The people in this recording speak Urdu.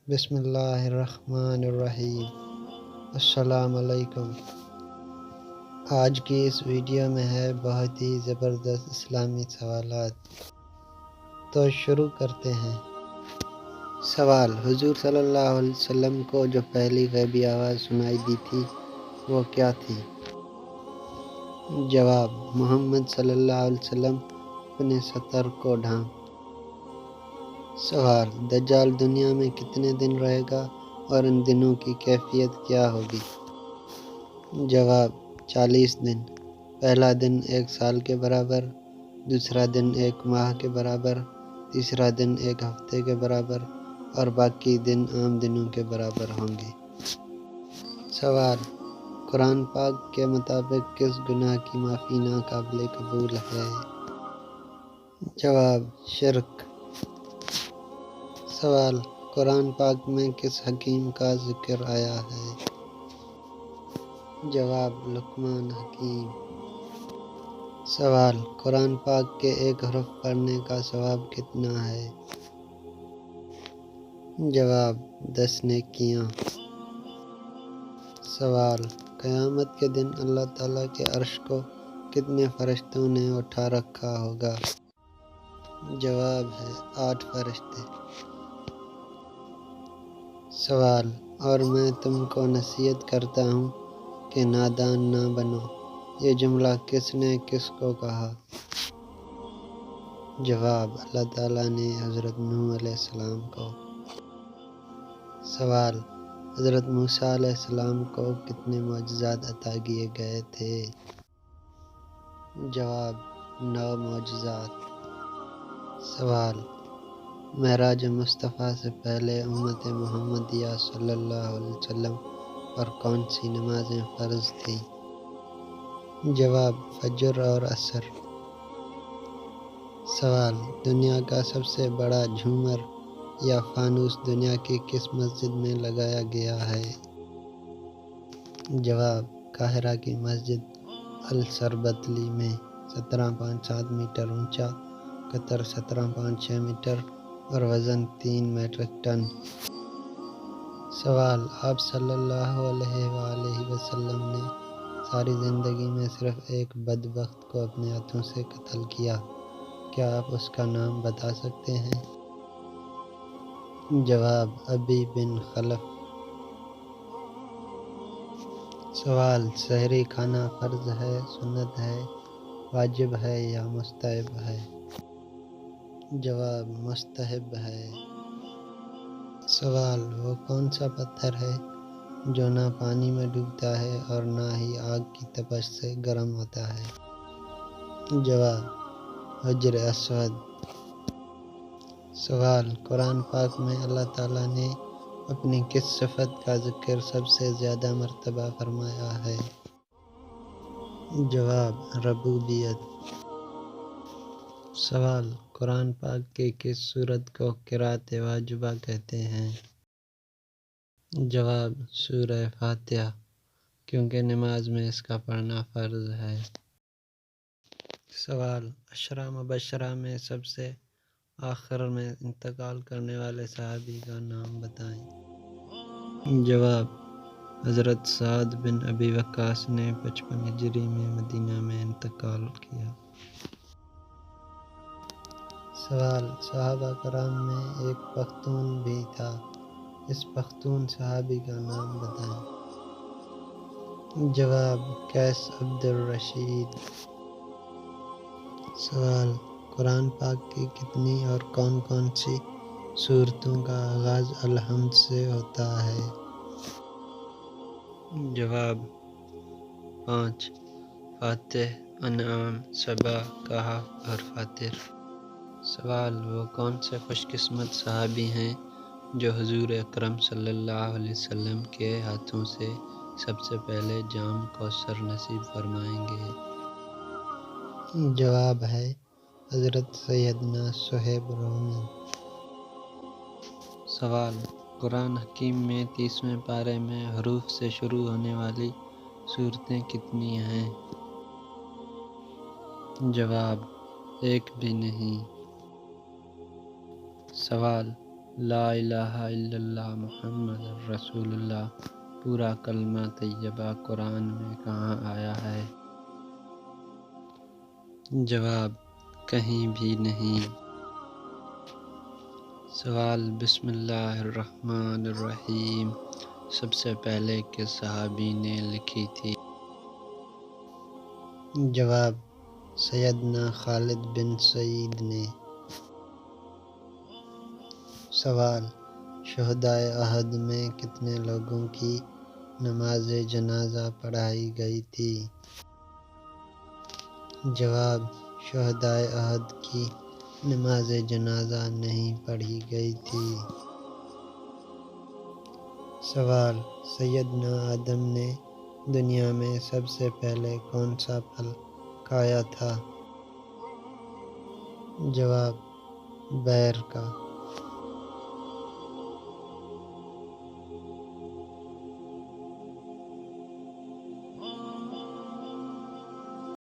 بسم اللہ الرحمن الرحیم۔ السلام علیکم۔ آج کی اس ویڈیو میں ہے بہت ہی زبردست اسلامی سوالات، تو شروع کرتے ہیں۔ سوال: حضور صلی اللہ علیہ وسلم کو جو پہلی غیبی آواز سنائی دی تھی وہ کیا تھی؟ جواب: محمد صلی اللہ علیہ وسلم اپنے سطر کو ڈھانپ۔ سوال: دجال دنیا میں کتنے دن رہے گا اور ان دنوں کی کیفیت کیا ہوگی؟ جواب: 40 دن۔ پہلا دن 1 سال کے برابر، دوسرا دن 1 ماہ کے برابر، تیسرا دن 1 ہفتے کے برابر اور باقی دن عام دنوں کے برابر ہوں گے۔ سوال: قرآن پاک کے مطابق کس گناہ کی معافی ناقابل قبول ہے؟ جواب: شرک۔ سوال: قرآن پاک میں کس حکیم کا ذکر آیا ہے؟ جواب: لقمان حکیم۔ سوال: قرآن پاک کے ایک حرف پڑھنے کا ثواب کتنا ہے؟ جواب: 10 نیکیاں۔ سوال: قیامت کے دن اللہ تعالیٰ کے عرش کو کتنے فرشتوں نے اٹھا رکھا ہوگا؟ جواب ہے 8 فرشتے۔ سوال: اور میں تم کو نصیحت کرتا ہوں کہ نادان نہ بنو، یہ جملہ کس نے کس کو کہا؟ جواب: اللہ تعالیٰ نے حضرت نوح علیہ السلام کو۔ سوال: حضرت موسیٰ علیہ السلام کو کتنے معجزات عطا کیے گئے تھے؟ جواب: 9 معجزات۔ سوال: معراج مصطفیٰ سے پہلے امت محمدیہ صلی اللہ علیہ وسلم پر کون سی نمازیں فرض تھیں؟ جواب: فجر اور عصر۔ سوال: دنیا کا سب سے بڑا جھومر یا فانوس دنیا کی کس مسجد میں لگایا گیا ہے؟ جواب: قاہرہ کی مسجد السربطلی میں، 17.7 میٹر اونچا، قطر 17.6 میٹر اور وزن 3 میٹرک ٹن۔ سوال: آپ صلی اللہ علیہ وآلہ وسلم نے ساری زندگی میں صرف ایک بدبخت کو اپنے ہاتھوں سے قتل کیا، کیا آپ اس کا نام بتا سکتے ہیں؟ جواب: ابی بن خلف۔ سوال: سحری کھانا فرض ہے، سنت ہے، واجب ہے یا مستحب ہے؟ جواب: مستحب ہے۔ سوال: وہ کون سا پتھر ہے جو نہ پانی میں ڈوبتا ہے اور نہ ہی آگ کی تپش سے گرم ہوتا ہے؟ جواب: حجر اسود۔ سوال: قرآن پاک میں اللہ تعالیٰ نے اپنی کس صفت کا ذکر سب سے زیادہ مرتبہ فرمایا ہے؟ جواب: ربوبیت۔ سوال: قرآن پاک کی کس سورت کو قرأت واجبہ کہتے ہیں؟ جواب: سورہ فاتحہ، کیونکہ نماز میں اس کا پڑھنا فرض ہے۔ سوال: عشرہ مبشرہ میں سب سے آخر میں انتقال کرنے والے صحابی کا نام بتائیں۔ جواب: حضرت سعد بن ابی وقاص نے 55 ہجری میں مدینہ میں انتقال کیا۔ سوال: صحابہ کرام میں ایک پختون بھی تھا، اس پختون صحابی کا نام بتائیں۔ جواب: قیس عبد الرشید۔ سوال: قرآن پاک کی کتنی اور کون کون سی سورتوں کا آغاز الحمد سے ہوتا ہے؟ جواب: 5، فاتح، انعام، سبا، کہف اور فاطر۔ سوال: وہ کون سے خوش قسمت صحابی ہیں جو حضور اکرم صلی اللہ علیہ وسلم کے ہاتھوں سے سب سے پہلے جام کوثر نصیب فرمائیں گے؟ جواب ہے حضرت سیدنا صہیب رومی۔ سوال: قرآن حکیم میں 30ویں پارے میں حروف سے شروع ہونے والی سورتیں کتنی ہیں؟ جواب: ایک بھی نہیں۔ سوال: لا الہ الا اللہ محمد رسول اللہ پورا کلمہ طیبہ قرآن میں کہاں آیا ہے؟ جواب: کہیں بھی نہیں۔ سوال: بسم اللہ الرحمن الرحیم سب سے پہلے کس صحابی نے لکھی تھی؟ جواب: سیدنا خالد بن سعید نے۔ سوال: شہدائے احد میں کتنے لوگوں کی نماز جنازہ پڑھائی گئی تھی؟ جواب: شہدائے احد کی نماز جنازہ نہیں پڑھی گئی تھی۔ سوال: سیدنا آدم نے دنیا میں سب سے پہلے کون سا پھل کھایا تھا؟ جواب: بیر کا۔